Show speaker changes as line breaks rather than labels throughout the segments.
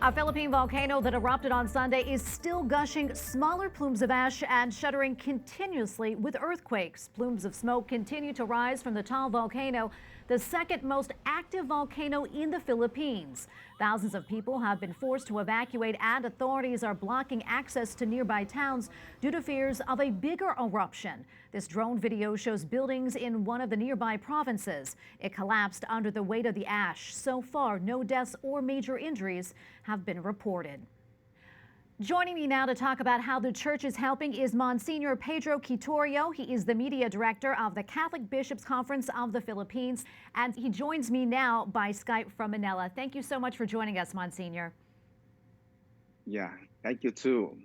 A Philippine volcano that erupted on Sunday is still gushing smaller plumes of ash and shuddering continuously with earthquakes. Plumes of smoke continue to rise from the Taal Volcano, the second most active volcano in the Philippines. Thousands of people have been forced to evacuate, and authorities are blocking access to nearby towns due to fears of a bigger eruption. This drone video shows buildings in one of the nearby provinces. It collapsed under the weight of the ash. So far, no deaths or major injuries have been reported. Joining me now to talk about how the church is helping is Msgr Pedro Quitorio. He is the media director of the Catholic Bishops' Conference of the Philippines, and he joins me now by Skype from Manila. Thank you so much for joining us, Msgr.
Yeah, thank you too.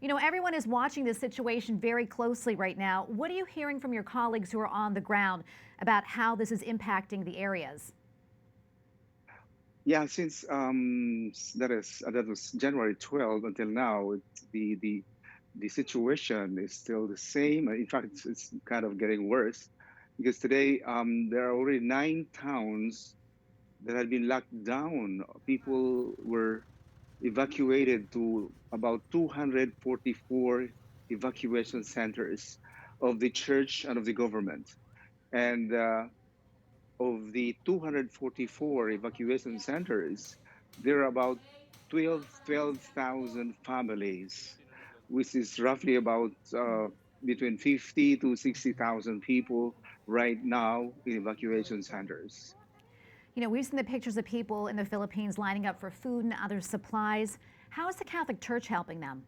You know, everyone is watching this situation very closely right now. What are you hearing from your colleagues who are on the ground about how this is impacting the areas?
Yeah, since that was January 12 until now, the situation is still the same. In fact, it's kind of getting worse because today there are already 9 towns that had been locked down. People were evacuated to about 244 evacuation centers of the church and of the government. And of the 244 evacuation centers, there are about 12,000 families, which is roughly about between 50 to 60,000 people right now in evacuation centers.
You know, we've seen the pictures of people in the Philippines lining up for food and other supplies. How is the Catholic Church helping them?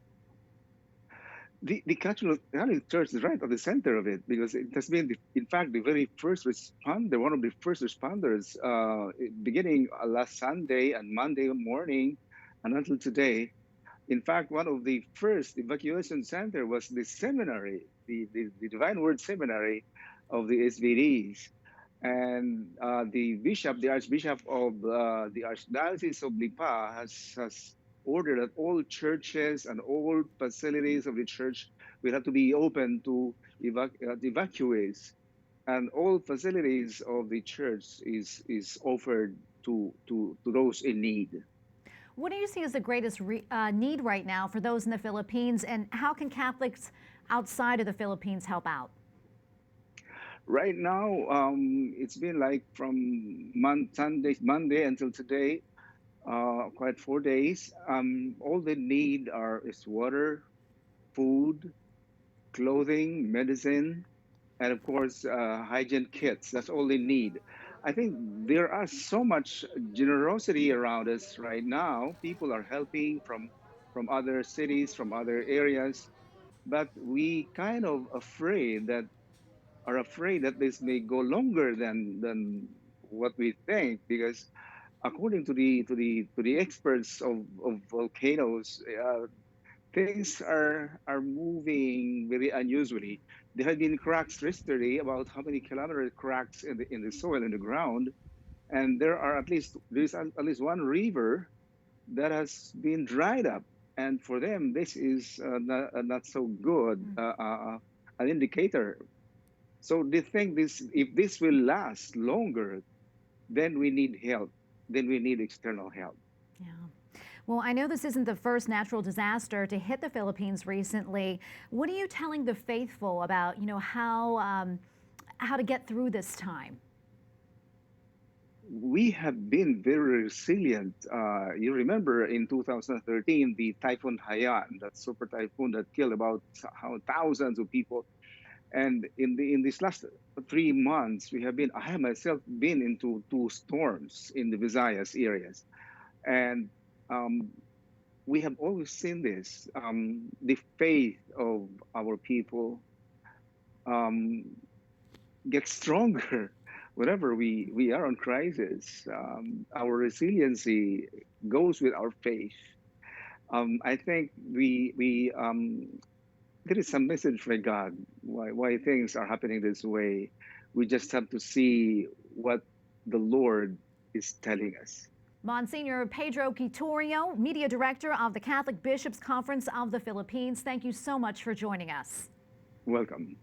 The Catholic Church is right at the center of it because it has been, in fact, the very first responder, one of the first responders, beginning last Sunday and Monday morning and until today. In fact, one of the first evacuation center was the seminary, the Divine Word Seminary of the SVDs. And the Archbishop of the Archdiocese of Lipa has ordered that all churches and all facilities of the church will have to be open to evacuees, and all facilities of the church is offered to those in need.
What do you see as the greatest need right now for those in the Philippines, and how can Catholics outside of the Philippines help out?
Right now, it's been like from Monday until today, quite 4 days. All they need is water, food, clothing, medicine, and of course, hygiene kits. That's all they need. I think there are so much generosity around us right now. People are helping from other cities, from other areas, but we kind of afraid that this may go longer than what we think, because according to the experts of volcanoes, things are moving very unusually. There have been cracks yesterday, about how many kilometer cracks in the soil, in the ground, and there's at least one river that has been dried up, and for them this is not so good an indicator. So they think if this will last longer, then we need help. Then we need external help.
Yeah. Well, I know this isn't the first natural disaster to hit the Philippines recently. What are you telling the faithful about, how to get through this time?
We have been very resilient. You remember in 2013, the Typhoon Haiyan, that super typhoon that killed about thousands of people. And in these last 3 months, I have myself been into 2 storms in the Visayas areas, and we have always seen this. The faith of our people gets stronger whenever we are on crisis. Our resiliency goes with our faith. I think there is some message from God why things are happening this way. We just have to see what the Lord is telling us.
Msgr Pedro Quitorio, Media Director of the Catholic Bishops' Conference of the Philippines, thank you so much for joining us.
Welcome.